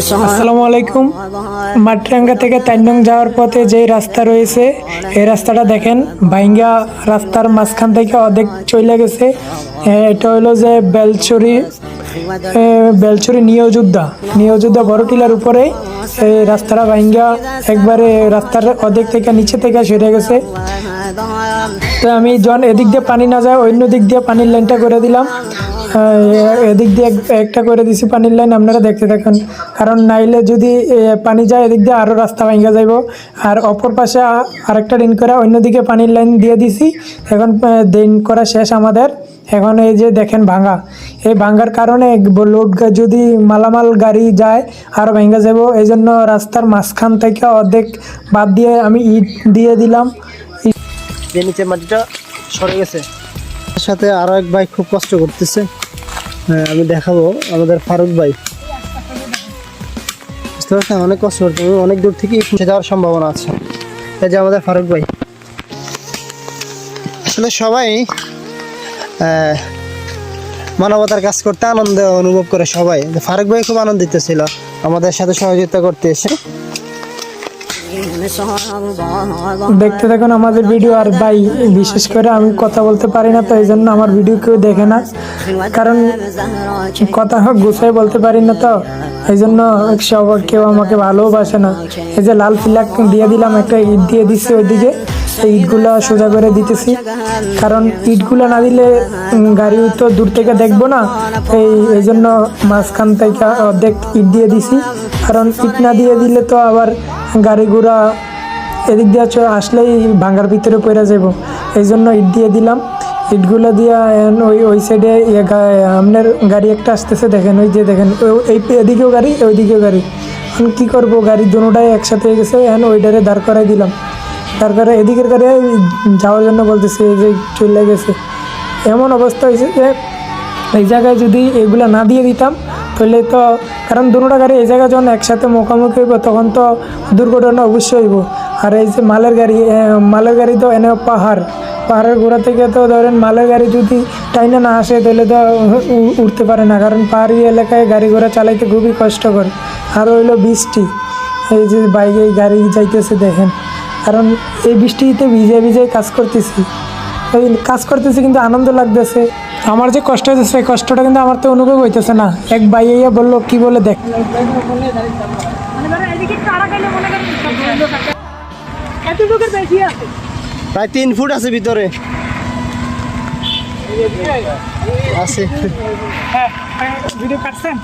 আসসালামু আলাইকুম। মাটিরাঙ্গা থেকে তাইনং যাওয়ার পথে যেই রাস্তা রয়েছে এই রাস্তাটা দেখেন ভাইঙ্গা রাস্তার মাঝখান থেকে অর্ধেক চলে গেছে। এটা হলো যে বেলছড়ি নিয়োযোদ্ধা বড় টিলার উপরে এই রাস্তাটা ভাইঙ্গা একবারে রাস্তার অর্ধেক থেকে নিচে থেকে সরে গেছে। তো আমি যখন এদিক দিয়ে পানি না যায় অন্য দিক দিয়ে পানির লাইনটা করে দিলাম। এদিক দিয়ে একটা করে দিছি পানির লাইন, আপনারা দেখতে থাকুন। কারণ নাইলে যদি পানি যায় এদিক দিয়ে আরও রাস্তা ভাঙ্গা যাইব। আর অপর পাশে আরেকটা ডিন করা অন্যদিকে পানির লাইন দিয়ে দিছি। এখন দিন করা শেষ আমাদের। এখন এই যে দেখেন ভাঙা, এই ভাঙ্গার কারণে লোড যদি মালামাল গাড়ি যায় আরও ভাঙ্গা যাব। এই জন্য রাস্তার মাঝখান থেকে অর্ধেক বাদ দিয়ে আমি ইট দিয়ে দিলাম। যে নিচে মাটিটা সরে গেছে। তার সাথে আরো এক ভাই খুব কষ্ট করতেছে, আমি দেখাবো। আমাদের ফারুক ভাই, বুঝতে পারছেন, অনেক কষ্ট করতে, অনেক দূর থেকে পৌঁছে যাওয়ার সম্ভাবনা আছে। এই যে আমাদের ফারুক ভাই, আসলে সবাই মানবতার কাজ করতে আনন্দ অনুভব করে সবাই। ফারুক ভাই খুব আনন্দিত ছিল আমাদের সাথে সহযোগিতা করতে এসে। দেখতে দেখুন আমাদের ভিডিও। আর ভাই বিশেষ করে আমি কথা বলতে পারি না, তো এই জন্য আমার ভিডিও কেউ দেখে না, কারণ কথা গুছাই বলতে পারি না, তো এই জন্য কেউ আমাকে ভালোবাসে না। এই যে লাল ফিলাক দিয়ে দিলাম, একটা ইট দিয়ে দিচ্ছি ওইদিকে, এই ইটগুলা সোজা করে দিতেছি। কারণ ইটগুলা না দিলে গাড়ি তো দূর থেকে দেখবো না, এই জন্য মাঝখান থেকে অর্ধেক ইট দিয়ে দিছি। কারণ ইট না দিয়ে দিলে তো আবার গাড়ি ঘোড়া এদিক দিয়ে আসলেই ভাঙ্গার ভিতরে পড়ে যাব। এই জন্য ইট দিয়ে দিলাম। ইটগুলো দিয়ে ওই সাইডে আপনার গাড়ি একটা আসতেছে, দেখেন ওই যে দেখেন এদিকেও গাড়ি ওইদিকেও গাড়ি। এখন কী করবো, গাড়ি দুটোটাই একসাথে হয়ে গেছে। এখন ওইটারে দাঁড় করাই দিলাম, দাঁড় করে এদিকের গাড়ি যাওয়ার জন্য বলতেছে, এই যে চলে গেছে। এমন অবস্থা হয়েছে যে এই জায়গায় যদি এগুলো না দিয়ে দিতাম তাহলে তো, কারণ দুটোটা গাড়ি এই জায়গায় যখন একসাথে মুখোমুখি হইব তখন তো দুর্ঘটনা অবশ্যই হইব। আর এই যে মালের গাড়ি তো এনে পাহাড়ের গোড়া থেকে তো ধরেন মালের গাড়ি যদি টাইনে না আসে তাহলে তো উঠতে পারে না, কারণ পাহাড়ি এলাকায় গাড়ি ঘোড়া চালাইতে খুবই কষ্টকর। আর হইলো বৃষ্টি, এই যে বাইকে গাড়ি যাইতেছে দেখেন, কারণ এই বৃষ্টিতে ভিজে কাজ করতেছি কিন্তু আনন্দ লাগতেছে। আমার যে কষ্ট হয়েছে সেই কষ্টটা কিন্তু আমার তো অনুভব হইতেছে না। এক ভাইয়া বললো কি বলে দেখ, প্রায় 3 ফুট আছে ভিতরে আছে। ভিডিও কাটছেন।